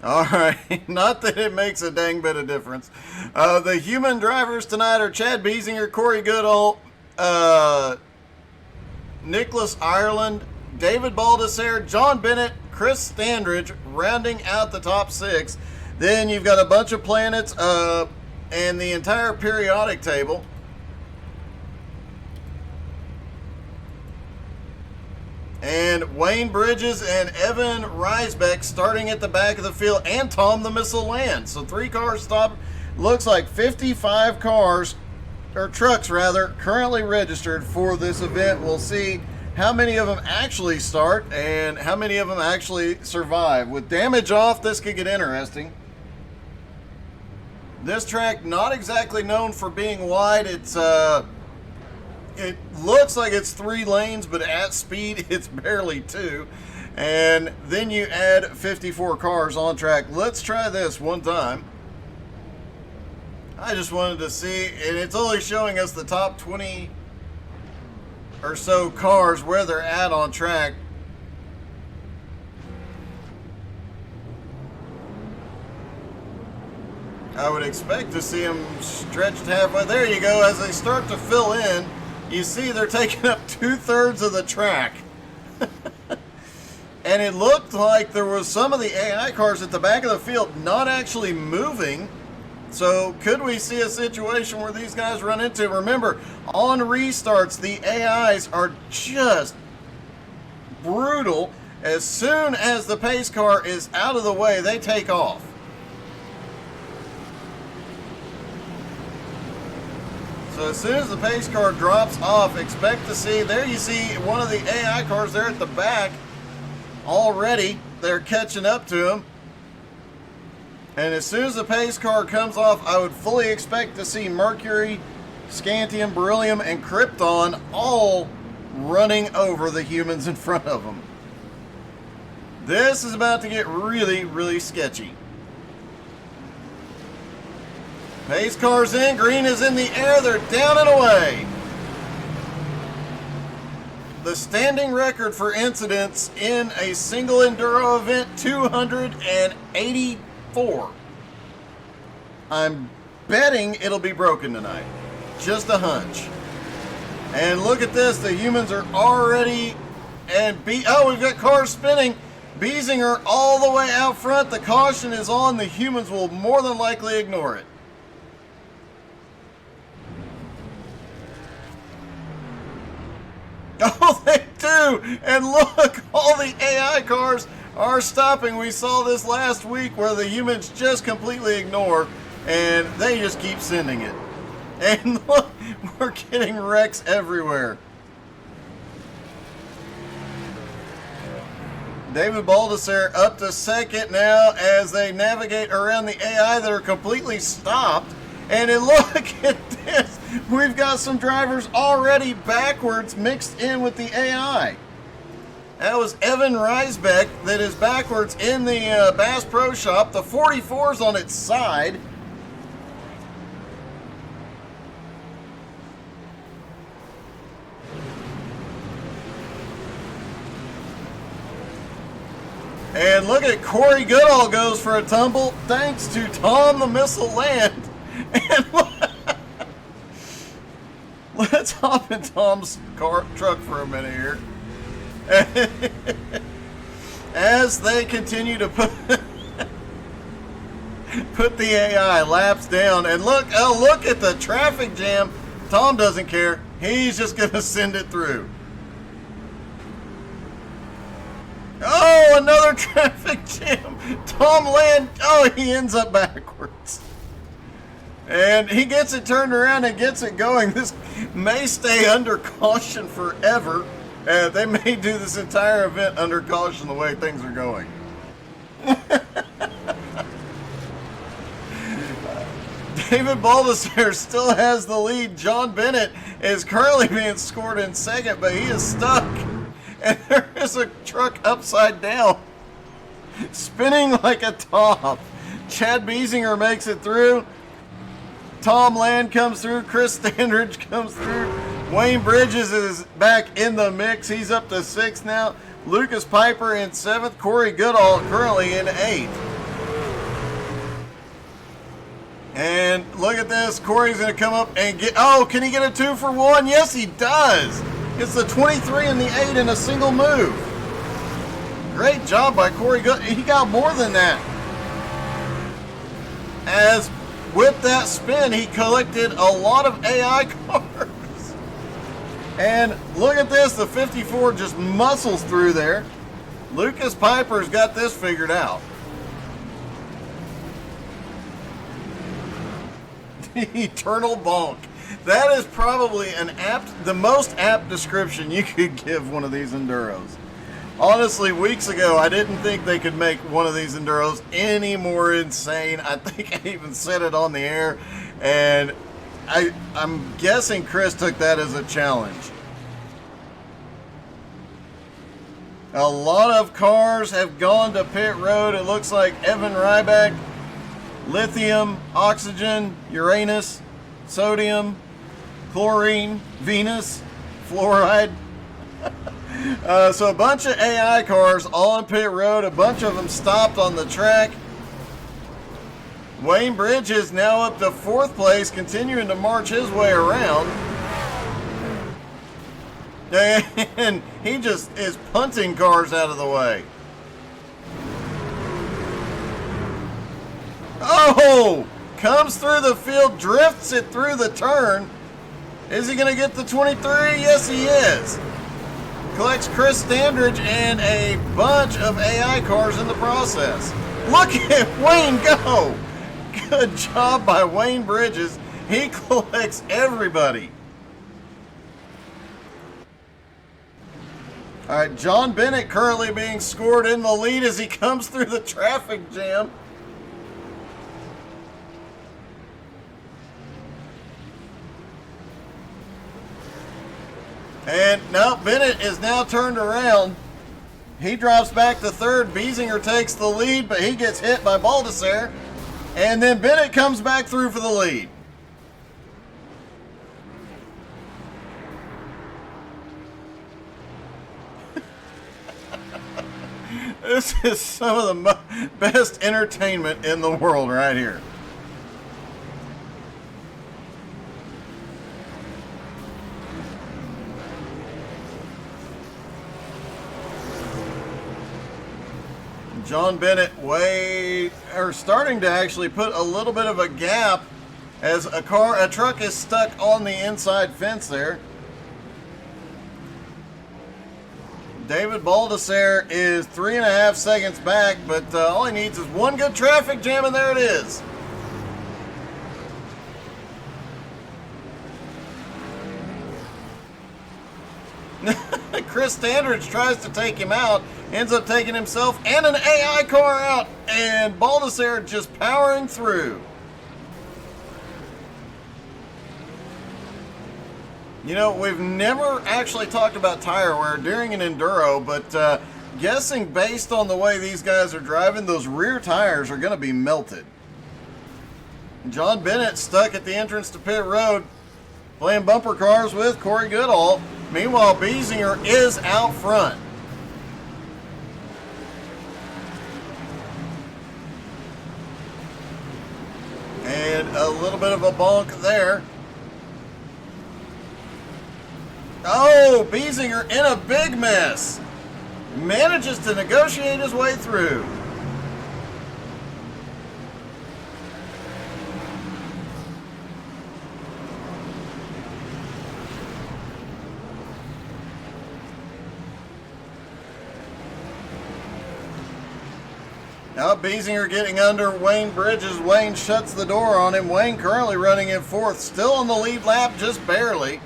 All right, not that it makes a dang bit of difference. The human drivers tonight are Chad Biesinger, Corey Goodall, Nicholas Ireland, David Baldessare, John Bennett, Chris Standridge, rounding out the top six. Then you've got a bunch of planets and the entire periodic table. And Wayne Bridges and Evan Reisbeck starting at the back of the field, and Tom the Missile Land. So 3 cars stop. Looks like 55 cars, or trucks rather, currently registered for this event. We'll see how many of them actually start and how many of them actually survive. With damage off, this could get interesting. This track, not exactly known for being wide. It looks like it's 3 lanes, but at speed, it's barely 2. And then you add 54 cars on track. Let's try this one time. I just wanted to see, and it's only showing us the top 20 or so cars where they're at on track. I would expect to see them stretched halfway. There you go. As they start to fill in, you see they're taking up 2/3 of the track. And it looked like there was some of the AI cars at the back of the field not actually moving. So could we see a situation where these guys run into, remember, on restarts, the AIs are just brutal. As soon as the pace car is out of the way, they take off. So as soon as the pace car drops off, expect to see, there you see one of the AI cars there at the back. Already, they're catching up to him. And as soon as the pace car comes off, I would fully expect to see Mercury, Scantium, Beryllium, and Krypton all running over the humans in front of them. This is about to get really, really sketchy. Pace car's in, green is in the air, they're down and away. The standing record for incidents in a single Enduro event, 284. I'm betting it'll be broken tonight. Just a hunch. And look at this, the humans are already, oh, we've got cars spinning. Biesinger all the way out front, the caution is on, the humans will more than likely ignore it. Oh, they do! And look, all the AI cars are stopping. We saw this last week where the humans just completely ignore, and they just keep sending it. And look, we're getting wrecks everywhere. David Baldessare up to second now as they navigate around the AI that are completely stopped. And then look at this. We've got some drivers already backwards mixed in with the AI. That was Evan Reisbeck that is backwards in the Bass Pro Shop. The 44's on its side. And look at Corey Goodall goes for a tumble thanks to Tom the Missile Land. And let's hop in Tom's truck for a minute here. As they continue to put the AI laps down. And look, oh, look at the traffic jam. Tom doesn't care. He's just going to send it through. Oh, another traffic jam. Tom Land, oh, he ends up backwards. And he gets it turned around and gets it going. This may stay under caution forever. They may do this entire event under caution the way things are going. David Baldessare still has the lead. John Bennett is currently being scored in second, but he is stuck. And there is a truck upside down, spinning like a top. Chad Biesinger makes it through. Tom Land comes through. Chris Standridge comes through. Wayne Bridges is back in the mix. He's up to 6th now. Lucas Piper in 7th. Corey Goodall currently in 8th. And look at this. Corey's going to come up and get... Oh, can he get a 2 for 1? Yes, he does. It's the 23 and the 8 in a single move. Great job by Corey. He got more than that. As with that spin, he collected a lot of AI cars. And look at this. The 54 just muscles through there. Lucas Piper's got this figured out. Eternal bonk. That is probably the most apt description you could give one of these Enduros. Honestly, weeks ago, I didn't think they could make one of these Enduros any more insane. I think I even said it on the air, and I'm guessing Chris took that as a challenge. A lot of cars have gone to pit road. It looks like Evan Ryback, lithium, oxygen, Uranus, sodium, chlorine, Venus, fluoride. So a bunch of AI cars all on pit road. A bunch of them stopped on the track. Wayne Bridges now up to 4th place, continuing to march his way around. And he just is punting cars out of the way. Oh! Comes through the field, drifts it through the turn. Is he going to get the 23? Yes, he is. Collects Chris Standridge and a bunch of AI cars in the process. Look at Wayne go! Good job by Wayne Bridges. He collects everybody. All right, John Bennett currently being scored in the lead as he comes through the traffic jam. And no, Bennett is now turned around. He drops back to 3rd. Biesinger takes the lead, but he gets hit by Baldessare. And then Bennett comes back through for the lead. This is some of the best entertainment in the world right here. John Bennett starting to actually put a little bit of a gap as a truck is stuck on the inside fence there. David Baldessare is 3.5 seconds back, but all he needs is one good traffic jam, and there it is. Chris Standridge tries to take him out, ends up taking himself and an AI car out, and Baldessare just powering through. You know, we've never actually talked about tire wear during an Enduro, but guessing based on the way these guys are driving, those rear tires are going to be melted. John Bennett stuck at the entrance to pit road, playing bumper cars with Corey Goodall. Meanwhile, Biesinger is out front. And a little bit of a bonk there. Oh, Biesinger in a big mess. Manages to negotiate his way through. Now Biesinger getting under Wayne Bridges. Wayne shuts the door on him. Wayne currently running in 4th. Still on the lead lap, just barely.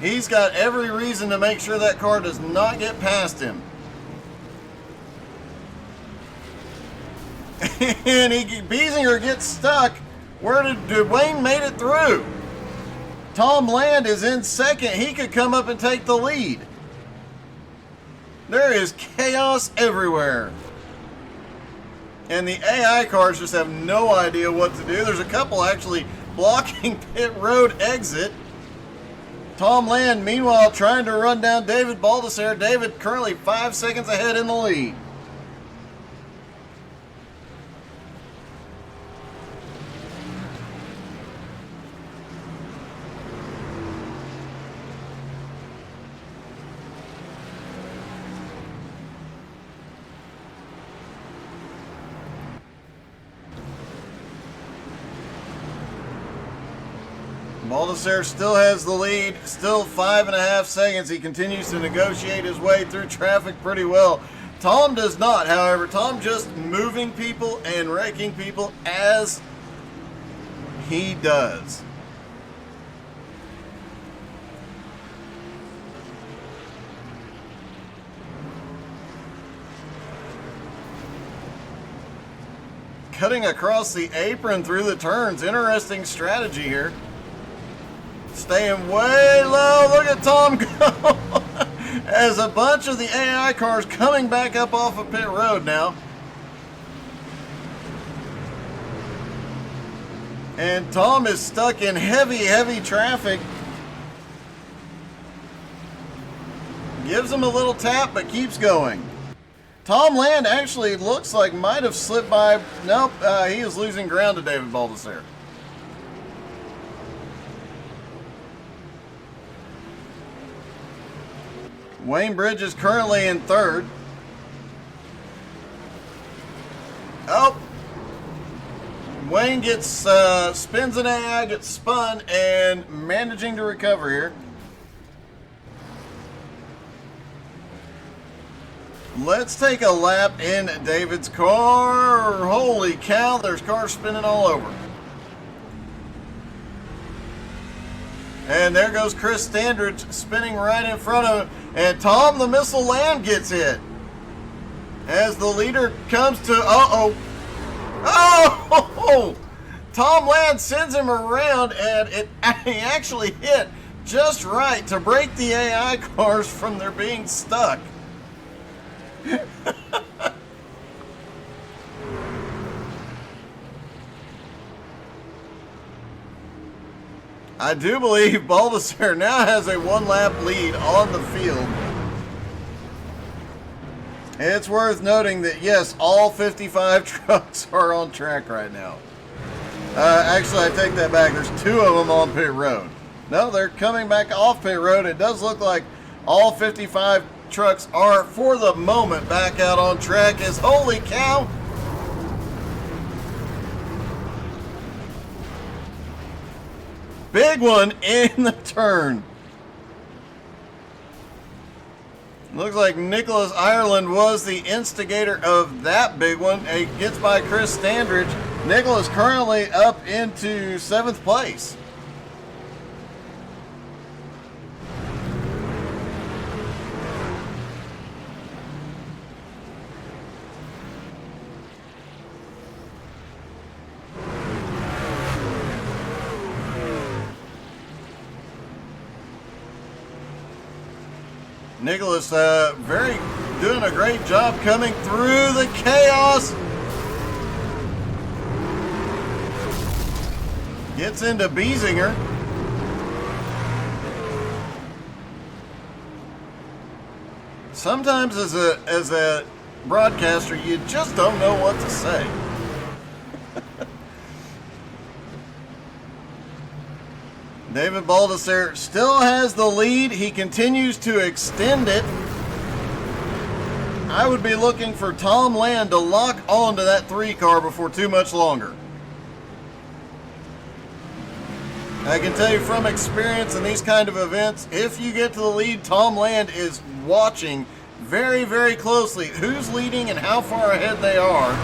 He's got every reason to make sure that car does not get past him. And Biesinger gets stuck. Where did Wayne made it through? Tom Land is in 2nd. He could come up and take the lead. There is chaos everywhere. And the AI cars just have no idea what to do. There's a couple actually blocking pit road exit. Tom Land, meanwhile, trying to run down David Baldessare. David currently 5 seconds ahead in the lead. Baldessare still has the lead, still 5.5 seconds. He continues to negotiate his way through traffic pretty well. Tom does not, however. Tom just moving people and wrecking people as he does. Cutting across the apron through the turns. Interesting strategy here. Staying way low. Look at Tom go. As a bunch of the AI cars coming back up off of pit road now. And Tom is stuck in heavy traffic. Gives him a little tap, but keeps going. Tom Land actually looks like might have slipped by. Nope, he is losing ground to David Baldessare. Wayne Bridge is currently in third. Oh. Wayne gets, spins an AI, gets spun, and managing to recover here. Let's take a lap in David's car. Holy cow, there's cars spinning all over. And there goes Chris Standridge spinning right in front of him. And Tom the Missile Land gets hit. As the leader comes to, oh! Tom Land sends him around, and he actually hit just right to break the AI cars from their being stuck. I do believe Baldessare now has a one-lap lead on the field. It's worth noting that, yes, all 55 trucks are on track right now. Actually, I take that back. There's 2 of them on pit road. No, they're coming back off pit road. It does look like all 55 trucks are, for the moment, back out on track. As holy cow! Big one in the turn. Looks like Nicholas Ireland was the instigator of that big one. He gets by Chris Standridge. Nicholas currently up into 7th place. Nicholas doing a great job coming through the chaos. Gets into Biesinger. Sometimes as a broadcaster, you just don't know what to say. David Baldessare still has the lead. He continues to extend it. I would be looking for Tom Land to lock onto that 3 car before too much longer. I can tell you from experience in these kind of events, if you get to the lead, Tom Land is watching very, very closely who's leading and how far ahead they are.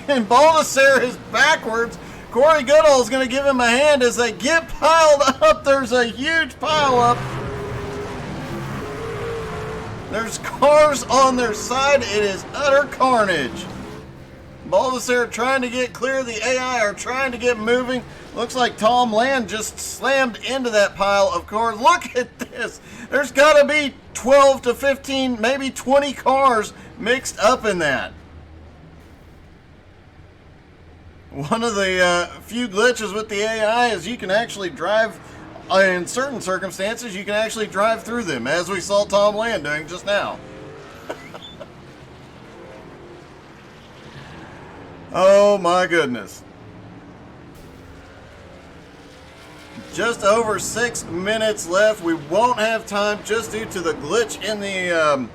And Baldessare is backwards. Corey Goodall is going to give him a hand as they get piled up. There's a huge pile up. There's cars on their side. It is utter carnage. Baldessare trying to get clear. The AI are trying to get moving. Looks like Tom Land just slammed into that pile of cars. Look at this. There's got to be 12 to 15, maybe 20 cars mixed up in that. One of the few glitches with the AI is you can actually drive, in certain circumstances, you can actually drive through them, as we saw Tom Land doing just now. Oh my goodness. Just over 6 minutes left. We won't have time just due to the glitch in the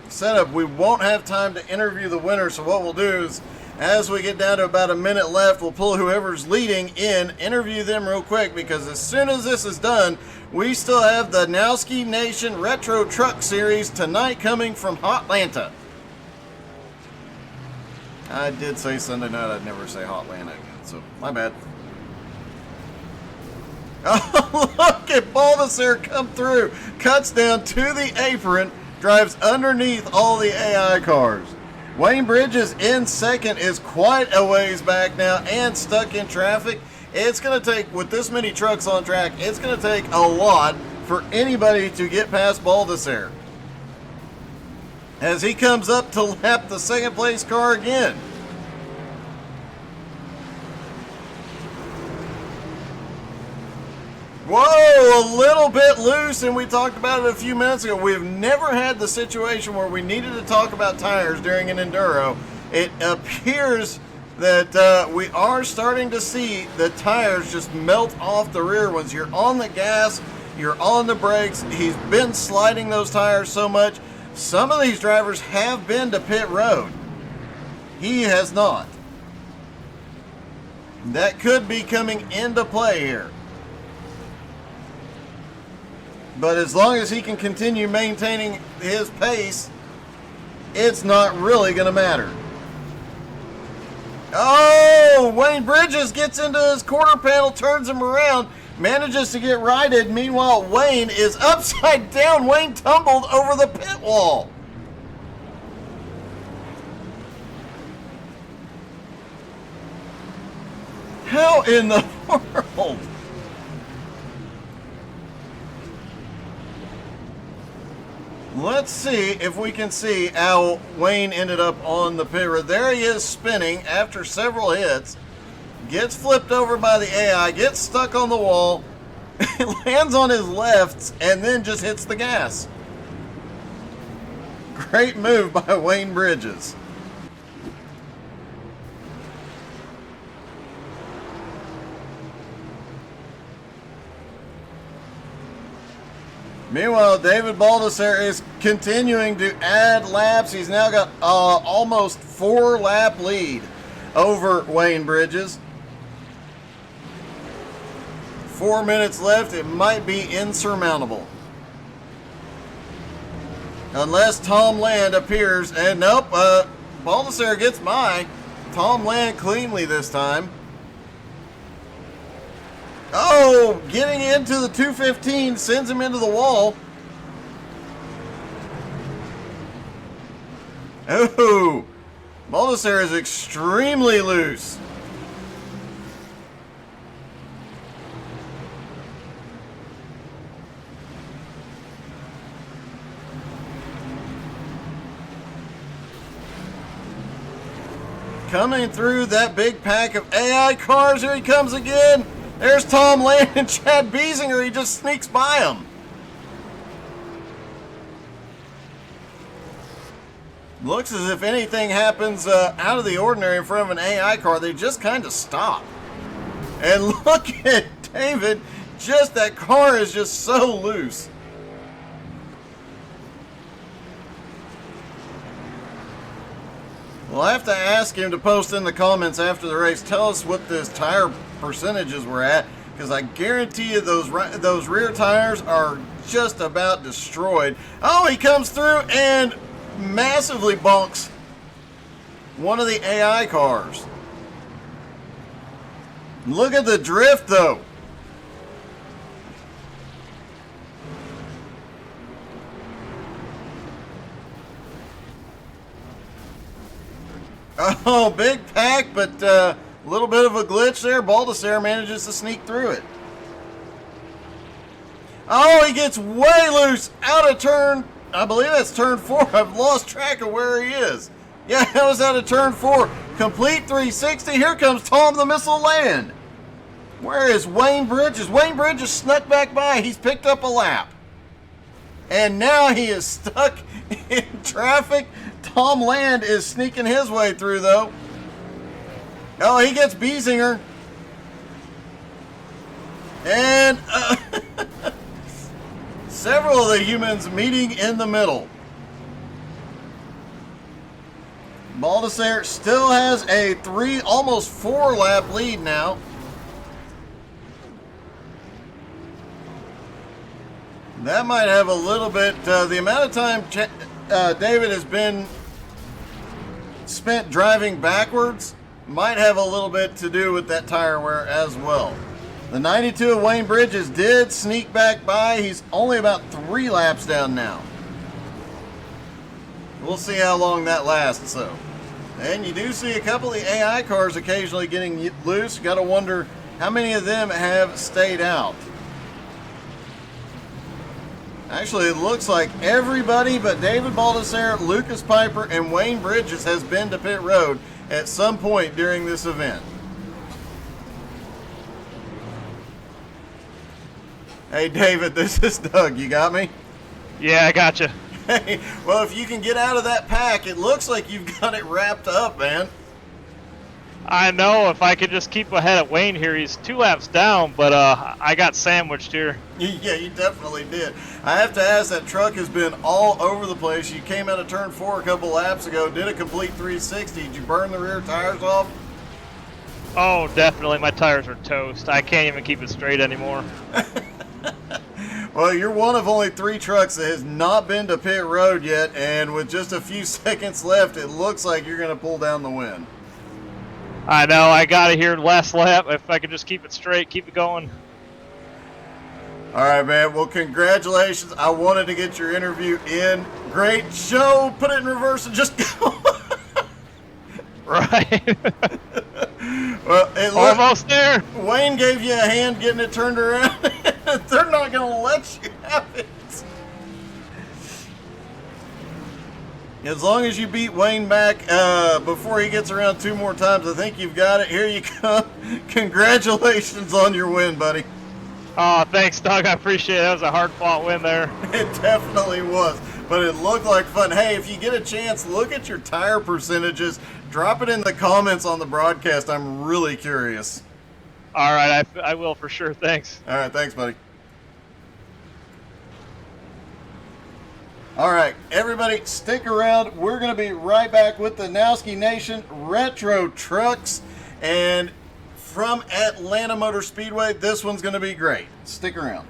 setup. We won't have time to interview the winner. So what we'll do is, as we get down to about a minute left, we'll pull whoever's leading in, interview them real quick, because as soon as this is done, we still have the Nowski Nation Retro Truck Series tonight coming from Hotlanta. I did say Sunday night I'd never say Hotlanta again, so my bad. Oh, look at Baldassare come through, cuts down to the apron, drives underneath all the AI cars. Wayne Bridges in second is quite a ways back now and stuck in traffic. It's going to take, with this many trucks on track, it's going to take a lot for anybody to get past Baldassare, as he comes up to lap the second place car again. Whoa, a little bit loose, and we talked about it a few minutes ago. We've never had the situation where we needed to talk about tires during an Enduro. It appears that we are starting to see the tires just melt off the rear ones. You're on the gas, you're on the brakes. He's been sliding those tires so much. Some of these drivers have been to pit road. He has not. That could be coming into play here. But as long as he can continue maintaining his pace, it's not really going to matter. Oh, Wayne Bridges gets into his quarter panel, turns him around, manages to get righted. Meanwhile, Wayne is upside down. Wayne tumbled over the pit wall. How in the world? Let's see if we can see how Wayne ended up on the pit road. There he is spinning after several hits. Gets flipped over by the AI, gets stuck on the wall, lands on his left, and then just hits the gas. Great move by Wayne Bridges. Meanwhile, David Baldassare is continuing to add laps. He's now got almost 4-lap lead over Wayne Bridges. 4 minutes left. It might be insurmountable, unless Tom Land appears. And nope, Baldassare gets by Tom Land cleanly this time. Oh, getting into the 215 sends him into the wall. Oh, Baldassare is extremely loose. Coming through that big pack of AI cars, here he comes again. There's Tom Land and Chad Biesinger. He just sneaks by him. Looks as if anything happens out of the ordinary in front of an AI car, they just kind of stop. And look at David. Just that car is just so loose. We'll have to ask him to post in the comments after the race. Tell us what this tire percentages we're at, because I guarantee you those rear tires are just about destroyed. Oh, he comes through and massively bonks one of the AI cars. Look at the drift though. Oh, big pack, but a little bit of a glitch there. Baldassare manages to sneak through it. Oh, he gets way loose out of turn. I believe that's turn 4. I've lost track of where he is. Yeah, that was out of turn 4. Complete 360. Here comes Tom the Missile Land. Where is Wayne Bridges? Wayne Bridges snuck back by. He's picked up a lap. And now he is stuck in traffic. Tom Land is sneaking his way through, though. Oh, he gets Biesinger. And several of the humans meeting in the middle. Baldassare still has a almost 4 lap lead now. That might have a little bit, the amount of time David has been spent driving backwards might have a little bit to do with that tire wear as well. The 92 of Wayne Bridges did sneak back by. He's only about 3 laps down now. We'll see how long that lasts, though. And you do see a couple of the AI cars occasionally getting loose. You got to wonder how many of them have stayed out. Actually, it looks like everybody but David Baldassare, Lucas Piper, and Wayne Bridges has been to pit road at some point during this event. Hey, David, this is Doug. You got me? Yeah, I gotcha. Hey, well, if you can get out of that pack, it looks like you've got it wrapped up, man. I know if I could just keep ahead of Wayne here. He's 2 laps down, but I got sandwiched here. Yeah, you definitely did. I have to ask, that truck has been all over the place. You came out of turn 4 a couple laps ago, did a complete 360. Did you burn the rear tires off? Oh, definitely. My tires are toast. I can't even keep it straight anymore. Well, you're one of only 3 trucks that has not been to pit road yet, and with just a few seconds left, it looks like you're going to pull down the win. I know. I got it here last lap. If I could just keep it straight, keep it going. All right, man. Well, congratulations. I wanted to get your interview in. Great show. Put it in reverse and just go. Right. Well, almost there. Wayne gave you a hand getting it turned around. They're not going to let you have it. As long as you beat Wayne back before he gets around 2 more times, I think you've got it. Here you come. Congratulations on your win, buddy. Oh, thanks, Doug. I appreciate it. That was a hard-fought win there. It definitely was, but it looked like fun. Hey, if you get a chance, look at your tire percentages. Drop it in the comments on the broadcast. I'm really curious. All right, I will for sure. Thanks. All right, thanks, buddy. All right, everybody, stick around. We're going to be right back with the Nowski Nation Retro Trucks. And from Atlanta Motor Speedway, this one's going to be great. Stick around.